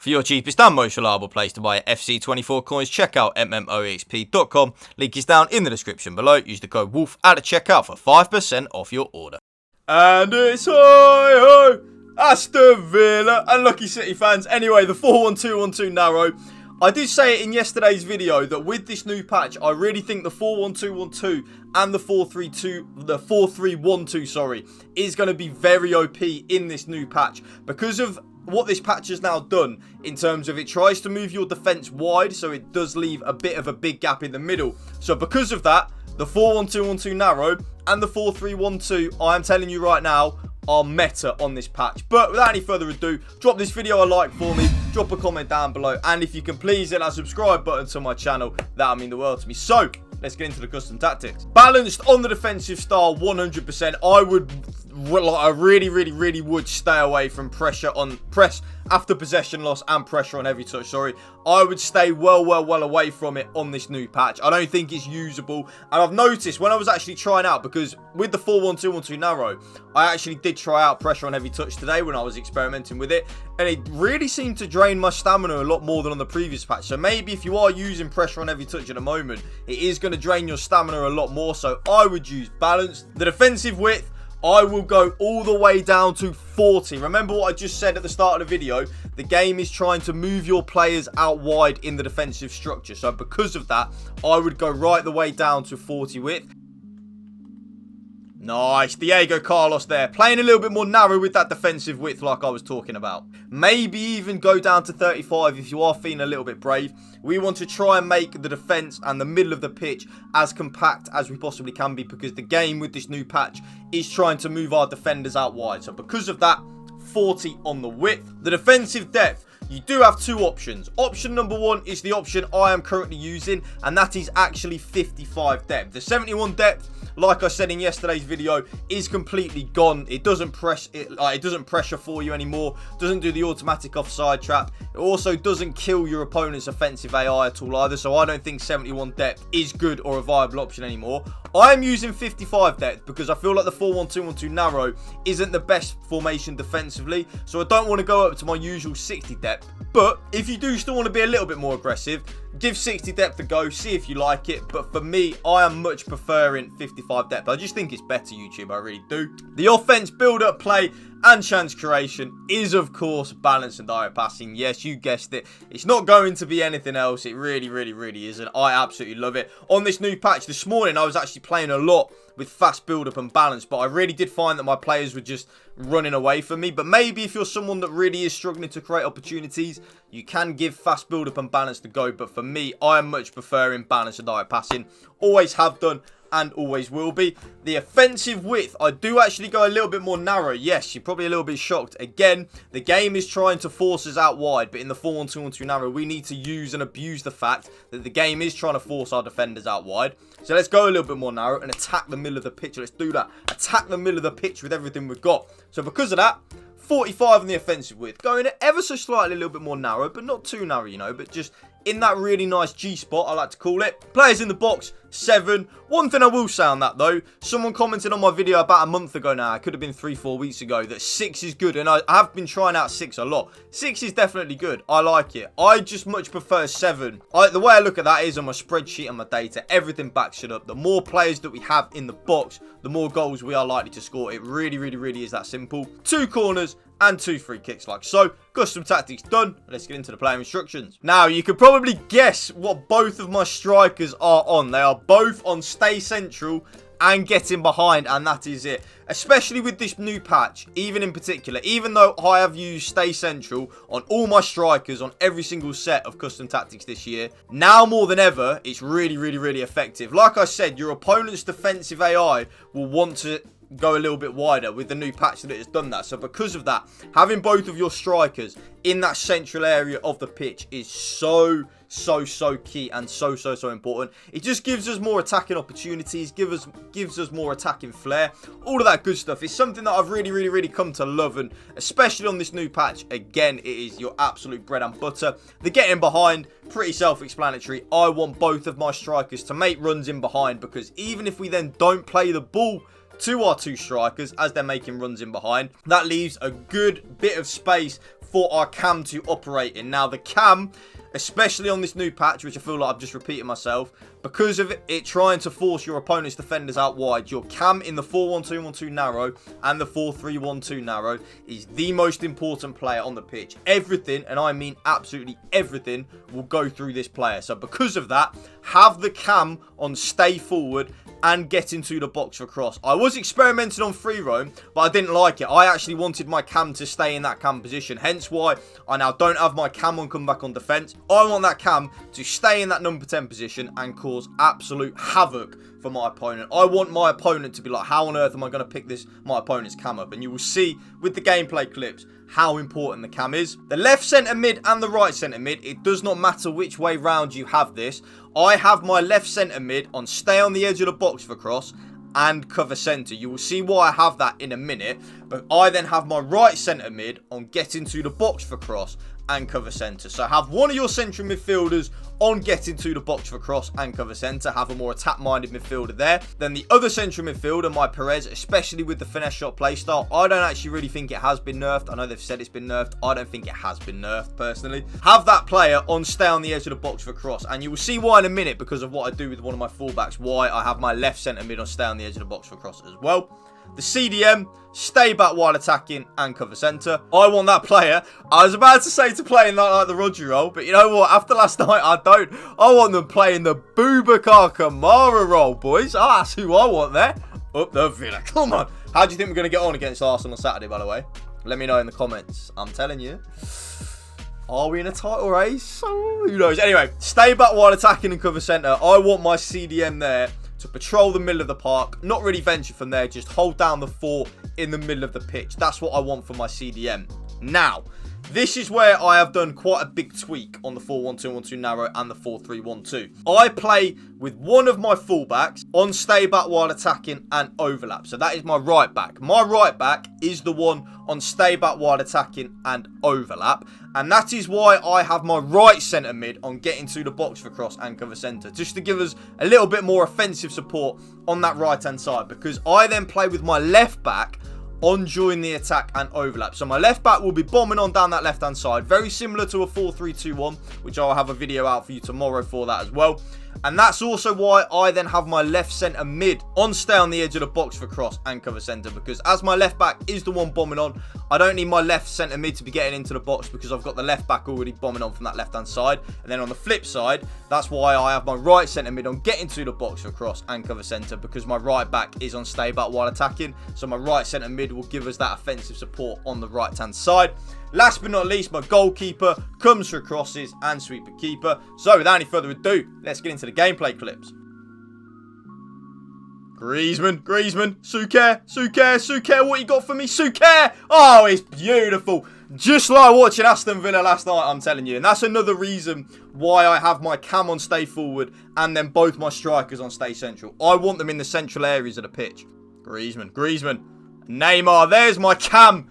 For your cheapest and most reliable place to buy FC24 coins, check out MMOEXP.com. Link is down in the description below. Use the code WOLF at the checkout for 5% off your order. And it's hi-ho, Aston Villa, unlucky City fans. Anyway, the 4-1-2-1-2 narrow. I did say it in yesterday's video that with this new patch, I really think the 4-1-2-1-2 and the 4-3-1-2, sorry, is going to be very OP in this new patch because of what this patch has now done in terms of it tries to move your defense wide, so it does leave a bit of a big gap in the middle. So because of that, the 4-1-2-1-2 narrow and the 4-3-1-2, I am telling you right now, are meta on this patch. But without any further ado, drop this video a like for me, drop a comment down below, and if you can please hit that subscribe button to my channel, that would mean the world to me. So let's get into the custom tactics. Balanced on the defensive style, 100%. I really would stay away from press after possession loss and pressure on heavy touch, sorry. I would stay well away from it on this new patch. I don't think it's usable. And I've noticed when I was actually trying out, because with the 4-1-2-1-2 narrow, I actually did try out pressure on heavy touch today when I was experimenting with it. And it really seemed to drain my stamina a lot more than on the previous patch. So maybe if you are using pressure on heavy touch at the moment, it is going to drain your stamina a lot more. So I would use balanced. The defensive width, I will go all the way down to 40. Remember what I just said at the start of the video? The game is trying to move your players out wide in the defensive structure. So because of that, I would go right the way down to 40 width. Nice, Diego Carlos there. Playing a little bit more narrow with that defensive width like I was talking about. Maybe even go down to 35 if you are feeling a little bit brave. We want to try and make the defense and the middle of the pitch as compact as we possibly can be, because the game with this new patch is trying to move our defenders out wide. So because of that, 40 on the width. The defensive depth, you do have two options. Option number one is the option I am currently using, and that is actually 55 depth. The 71 depth, like I said in yesterday's video, is completely gone. It doesn't pressure for you anymore. Doesn't do the automatic offside trap. It also doesn't kill your opponent's offensive AI at all either. So I don't think 71 depth is good or a viable option anymore. I am using 55 depth because I feel like the 4-1-2-1-2 narrow isn't the best formation defensively. So I don't want to go up to my usual 60 depth. But if you do still want to be a little bit more aggressive, give 60 depth a go, see if you like it. But for me, I am much preferring 55 depth. I just think it's better, YouTube, I really do. The offense, build-up play and chance creation is, of course, balanced and direct passing. Yes, you guessed it. It's not going to be anything else. It really isn't. I absolutely love it. On this new patch this morning, I was actually playing a lot with fast build-up and balance, but I really did find that my players were just running away from me. But maybe if you're someone that really is struggling to create opportunities, you can give fast build-up and balance a go. But for me, I am much preferring balance and direct passing. Always have done and always will be. The offensive width, I do actually go a little bit more narrow. Yes, you're probably a little bit shocked. Again, the game is trying to force us out wide, but in the 4-1-2-1-2 narrow, we need to use and abuse the fact that the game is trying to force our defenders out wide. So let's go a little bit more narrow and attack the middle of the pitch. Let's do that. Attack the middle of the pitch with everything we've got. So because of that, 45 on the offensive width. Going ever so slightly a little bit more narrow, but not too narrow, you know, but just in that really nice G spot, I like to call it. Players in the box, 7. One thing I will say on that though, someone commented on my video about a month ago now, it could have been 3-4 weeks ago, that 6 is good, and I have been trying out 6 a lot. 6 is definitely good. I like it. I just much prefer 7. The way I look at that is on my spreadsheet and my data, everything backs it up. The more players that we have in the box, the more goals we are likely to score. It really is that simple. 2 corners and 2 free kicks like so. Custom tactics done. Let's get into the player instructions. Now, you could probably guess what both of my strikers are on. They are both on stay central and getting behind, and that is it. Especially with this new patch, even in particular, even though I have used stay central on all my strikers on every single set of custom tactics this year, now more than ever, it's really effective. Like I said, your opponent's defensive AI will want to go a little bit wider with the new patch that it has done that. So because of that, having both of your strikers in that central area of the pitch is so key and so important. It just gives us more attacking opportunities, gives us more attacking flair, all of that good stuff. It's something that I've really come to love, and especially on this new patch, again, it is your absolute bread and butter. The getting behind, pretty self-explanatory. I want both of my strikers to make runs in behind, because even if we then don't play the ball to our two strikers as they're making runs in behind. That leaves a good bit of space for our cam to operate in. Now, the cam, especially on this new patch, which I feel like I've just repeated myself, because of it trying to force your opponent's defenders out wide, your cam in the 4-1-2-1-2 narrow and the 4-3-1-2 narrow is the most important player on the pitch. Everything, and I mean absolutely everything, will go through this player. So because of that, have the cam on stay forward and get into the box for cross. I was experimenting on free roam, but I didn't like it. I actually wanted my cam to stay in that cam position, hence why I now don't have my cam on come back on defense. I want that cam to stay in that number 10 position and cause absolute havoc for my opponent. I want my opponent to be like, how on earth am I going to pick my opponent's cam up? And you will see with the gameplay clips how important the cam is. The left centre mid and the right centre mid, it does not matter which way round you have this. I have my left centre mid on stay on the edge of the box for cross and cover centre. You will see why I have that in a minute. But I then have my right centre mid on get into the box for cross and cover centre. So have one of your central midfielders on getting to the box for cross and cover centre. Have a more attack-minded midfielder there. Then the other central midfielder, my Perez, especially with the finesse shot playstyle, I don't actually really think it has been nerfed. I know they've said it's been nerfed. I don't think it has been nerfed, personally. Have that player on stay on the edge of the box for cross. And you will see why in a minute, because of what I do with one of my fullbacks, why I have my left centre mid on stay on the edge of the box for cross as well. The CDM, stay back while attacking and cover centre. I want that player. I was about to say to play in like the Rodri role, but you know what? After last night, I don't. I want them playing the Boubacar Kamara role, boys. Oh, that's who I want there. Up the Villa. Come on. How do you think we're going to get on against Arsenal on Saturday, by the way? Let me know in the comments. I'm telling you. Are we in a title race? Oh, who knows? Anyway, stay back while attacking and cover centre. I want my CDM there to patrol the middle of the park, not really venture from there, just hold down the fort in the middle of the pitch. That's what I want for my CDM. Now, this is where I have done quite a big tweak on the 4-1-2-1-2 narrow and the 4-3-1-2. I play with one of my fullbacks on stay back while attacking and overlap. So that is my right back. My right back is the one on stay back while attacking and overlap. And that is why I have my right centre mid on getting to the box for cross and cover centre. Just to give us a little bit more offensive support on that right hand side. Because I then play with my left back on join the attack and overlap. So my left back will be bombing on down that left hand side. Very similar to a 4-3-2-1, which I'll have a video out for you tomorrow for that as well. And that's also why I then have my left centre mid on stay on the edge of the box for cross and cover centre. Because as my left back is the one bombing on, I don't need my left centre mid to be getting into the box because I've got the left back already bombing on from that left hand side. And then on the flip side, that's why I have my right centre mid on getting to the box for cross and cover centre, because my right back is on stay back while attacking. So my right centre mid will give us that offensive support on the right hand side. Last but not least, my goalkeeper comes for crosses and sweeper keeper. So without any further ado, let's get into the gameplay clips. Griezmann, Suker, what you got for me? Suker! Oh, it's beautiful. Just like watching Aston Villa last night, I'm telling you. And that's another reason why I have my cam on stay forward and then both my strikers on stay central. I want them in the central areas of the pitch. Griezmann, Neymar, there's my cam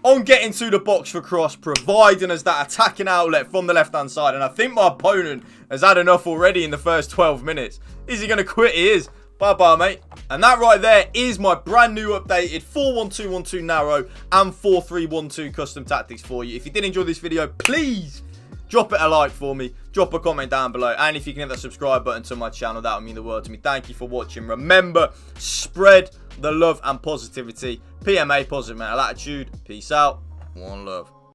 on getting to the box for cross, providing us that attacking outlet from the left-hand side. And I think my opponent has had enough already in the first 12 minutes. Is he going to quit? He is. Bye-bye, mate. And that right there is my brand new updated 4-1-2-1-2 narrow and 4-3-1-2 custom tactics for you. If you did enjoy this video, please drop it a like for me. Drop a comment down below. And if you can hit that subscribe button to my channel, that would mean the world to me. Thank you for watching. Remember, spread the love and positivity. PMA, positive mental attitude. Peace out. One love.